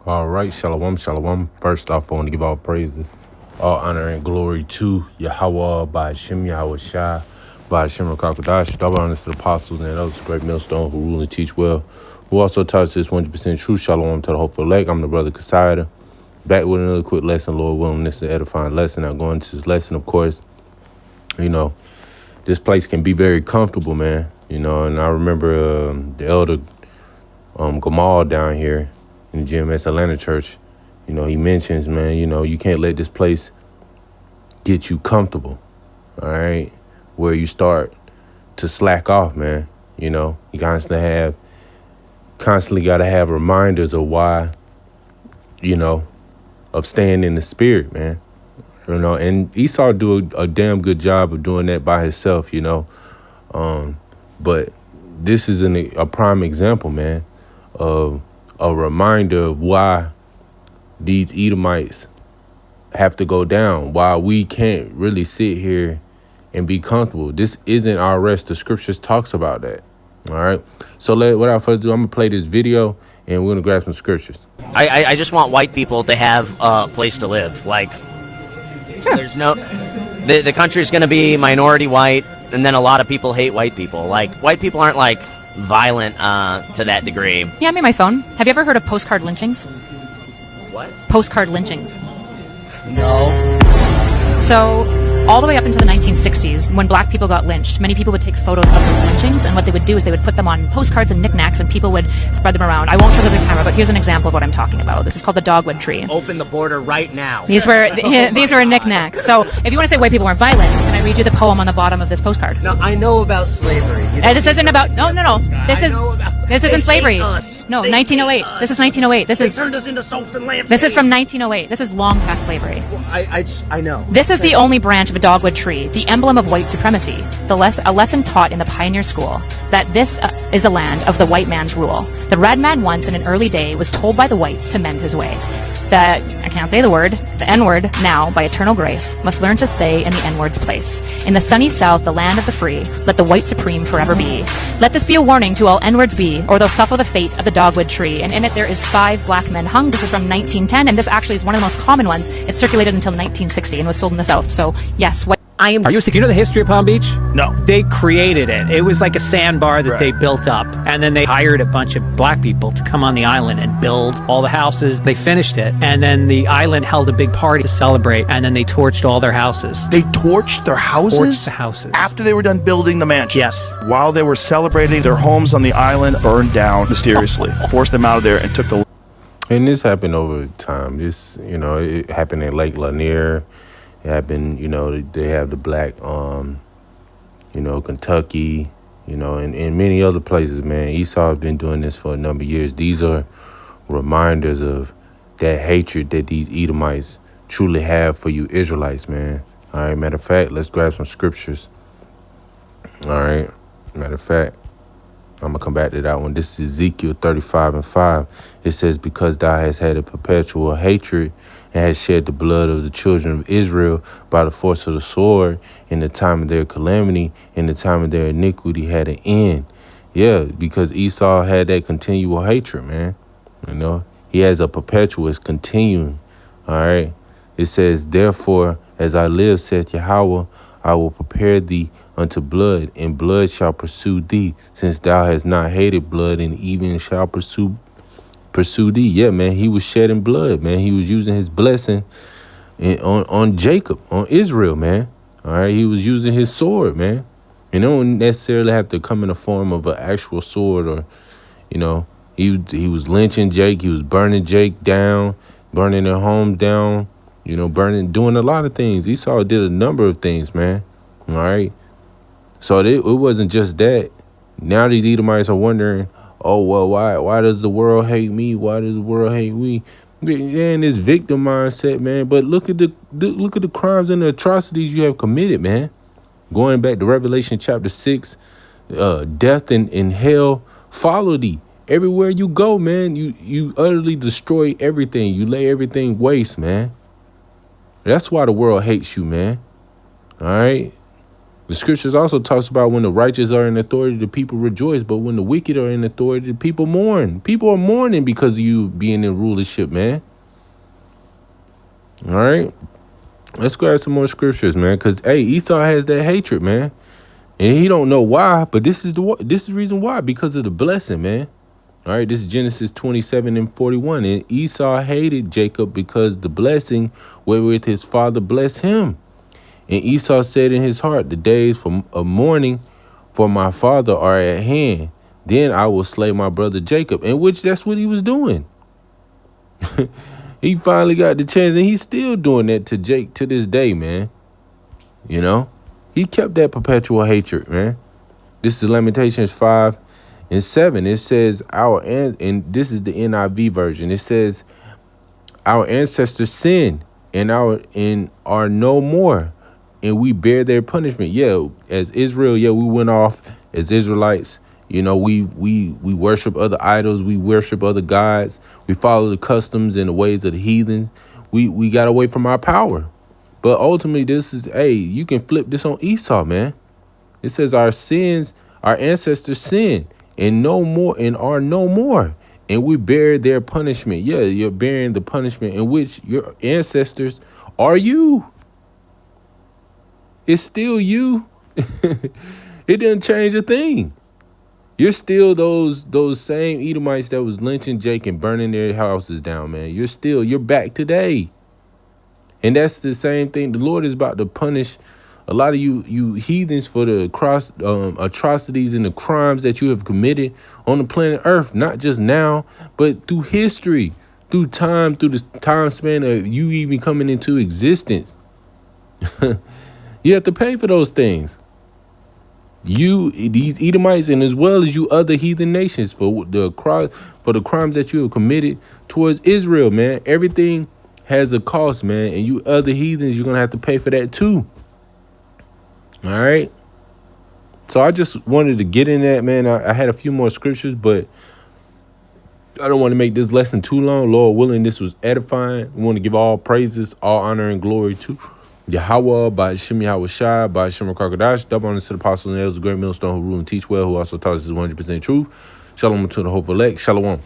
All right, shalom, shalom. First off, I want to give all praises, all honor and glory to Yahweh, by Hashem, Yahweh Shai, by Hashem Rakakwadash, double honors to the apostles and others, great millstone who rule and teach well, who also taught us this 100% true. Shalom to the hopeful elect. I'm the brother Kasaida, back with another quick lesson, Lord willing. This is an edifying lesson. Now, going into this lesson, of course, this place can be very comfortable, man. And I remember the elder Gamal down here in the GMS Atlanta Church, he mentions, man, you can't let this place get you comfortable, all right, where you start to slack off, man. You constantly got to have reminders of why, of staying in the spirit, man. And Esau do a damn good job of doing that by himself, but this is a prime example, man, of a reminder of why these Edomites have to go down, why we can't really sit here and be comfortable. This isn't our rest. The scriptures talks about that. All right. So without further ado, I'm going to play this video and we're going to grab some scriptures. I just want white people to have a place to live. Like, sure. There's no... The country's going to be minority white, and then a lot of people hate white people. Like, white people aren't, like, violent to that degree. Yeah, I'm on my phone. Have you ever heard of postcard lynchings? What? Postcard lynchings. No. So, all the way up into the 1960s, when black people got lynched, many people would take photos of those lynchings, and what they would do is they would put them on postcards and knickknacks, and people would spread them around. I won't show this on camera, but here's an example of what I'm talking about. This is called the dogwood tree. Open the border right now. These were knickknacks. So, if you want to say white people weren't violent, can I read you the poem on the bottom of this postcard? No, I know about slavery. This isn't about... No. This isn't slavery. No, They 1908. This is 1908. They turned us into soaps and lampshades. This is from 1908. This is long past slavery. Well, I know. This is the only branch of a dogwood tree, the emblem of white supremacy. A lesson taught in the pioneer school that this is the land of the white man's rule. The red man once in an early day was told by the whites to mend his way. I can't say the N-word, now, by eternal grace, must learn to stay in the N-word's place. In the sunny south, the land of the free, let the white supreme forever be. Let this be a warning to all N-words be, or they'll suffer the fate of the dogwood tree. And in it there is 5 black men hung. This is from 1910, and this actually is one of the most common ones. It circulated until 1960 and was sold in the south. So, yes, Are you know the history of Palm Beach? No. They created it. It was like a sandbar that they built up. And then they hired a bunch of black people to come on the island and build all the houses. They finished it. And then the island held a big party to celebrate. And then they torched all their houses. They torched their houses? Torched the houses. After they were done building the mansion? Yes. While they were celebrating, their homes on the island burned down mysteriously. Forced them out of there and took the... And this happened over time. It happened in Lake Lanier. It happened, they have the black, Kentucky, and many other places, man. Esau has been doing this for a number of years. These are reminders of that hatred that these Edomites truly have for you Israelites, man. All right, matter of fact, let's grab some scriptures. All right, matter of fact, I'm going to come back to that one. This is Ezekiel 35:5. It says, because thou hast had a perpetual hatred and hast shed the blood of the children of Israel by the force of the sword in the time of their calamity, in the time of their iniquity had an end. Yeah, because Esau had that continual hatred, man. He has a perpetual, it's continuing. All right. It says, therefore, as I live, saith Yahweh, I will prepare thee unto blood, and blood shall pursue thee, since thou hast not hated blood, and even shall pursue thee. Yeah, man, he was shedding blood, man. He was using his blessing on Jacob, on Israel, man. All right, he was using his sword, man. You don't necessarily have to come in the form of an actual sword, or, he was lynching Jake. He was burning Jake down, burning their home down, doing a lot of things. Esau did a number of things, man. All right. So it wasn't just that. Now these Edomites are wondering, oh, well, why does the world hate me? Why does the world hate me? And this victim mindset, man. But look at the crimes and the atrocities you have committed, man. Going back to Revelation chapter 6, death and hell follow thee. Everywhere you go, man, you utterly destroy everything. You lay everything waste, man. That's why the world hates you, man. All right? The scriptures also talks about when the righteous are in authority, the people rejoice. But when the wicked are in authority, the people mourn. People are mourning because of you being in rulership, man. All right. Let's grab some more scriptures, man. Because, hey, Esau has that hatred, man. And he don't know why, but this is the reason why. Because of the blessing, man. All right, this is Genesis 27:41. And Esau hated Jacob because the blessing wherewith his father blessed him. And Esau said in his heart, the days of mourning for my father are at hand. Then I will slay my brother Jacob. In which that's what he was doing. He finally got the chance, and he's still doing that to Jake to this day, man. You know? He kept that perpetual hatred, man. This is Lamentations 5:7. It says, and this is the NIV version. It says, our ancestors sinned and are no more, and we bear their punishment. Yeah, as Israel, we went off as Israelites. You know, we worship other idols. We worship other gods. We follow the customs and the ways of the heathen. We got away from our power. But ultimately, this is, you can flip this on Esau, man. It says our ancestors sinned and are no more. And we bear their punishment. Yeah, you're bearing the punishment in which your ancestors are you. It's still you. It didn't change a thing. You're still those same Edomites that was lynching Jake and burning their houses down, man. You're back today. And that's the same thing. The Lord is about to punish a lot of you heathens for the atrocities and the crimes that you have committed on the planet Earth, not just now, but through history, through the time span of you even coming into existence. You have to pay for those things. These Edomites, and as well as you other heathen nations for the crimes that you have committed towards Israel, man. Everything has a cost, man, and you other heathens, you're gonna have to pay for that too. All right. So I just wanted to get in that, man. I had a few more scriptures, but I don't want to make this lesson too long. Lord willing, this was edifying. We want to give all praises, all honor, and glory to Yahweh, by Shem Yahweh Shai, by Shem Karkadash, double honors to the apostles and elders, the great millstone who rule and teach well, who also taught us 100% truth. Shalom to the hopeful elect. Shalom.